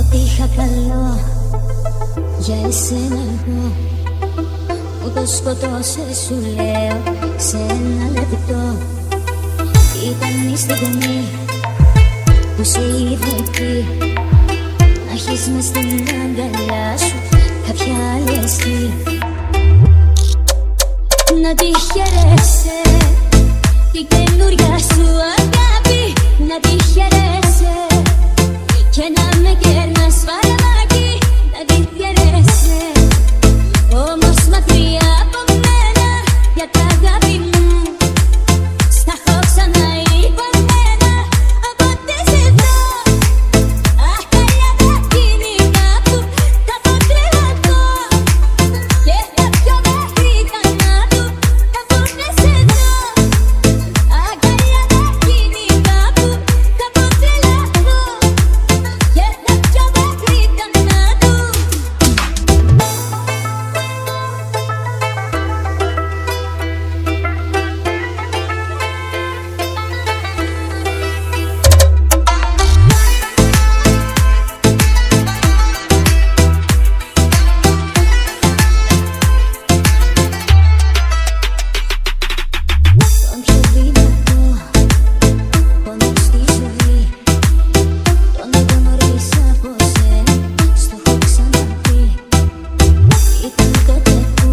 Ό,τι είχα καλό για εσένα εγώ μου το σκοτώσες, σου λέω, σε ένα λεπτό. Ήταν η στιγμή που σε είδα εκεί, να έχεις μες στην αγκαλιά σου κάποια άλλη αισθή. Να τη χαιρέσαι την καινούρια σου αγάπη, να τη χαιρέσαι και να με κέρνας φαρμάκι, να τη χαιρέσαι. Όμως μακριά από μένα, για τα αγάπη μου στα έχω ξαναυπομένα. Όποτε σε δω, αγκαλιά θα γίνει κάπου, θα το τρελαθώ και θα πιω μέχρι θανάτου. Όποτε σε δω, αγκαλιά θα γίνει κάπου, θα το τρελαθώ και θα πιω μέχρι θανάτου. Τον πιο δυνατό πόνο στη ζωή τον γνωρίσα από σένα, στο έχω ξαναπεί. Ήταν τότε που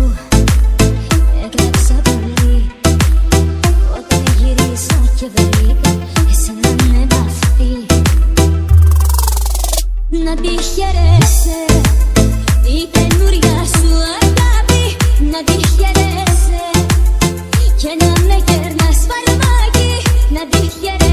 έκλαψα πολύ, όταν γύρισα και βρήκα εσένα με βαφτεί. Να τη χαιρέσαι η καινούρια σου αγάπη, να τη χαιρέσαι και να με κέρνας φαρμάκι, να τη χαιρέσαι.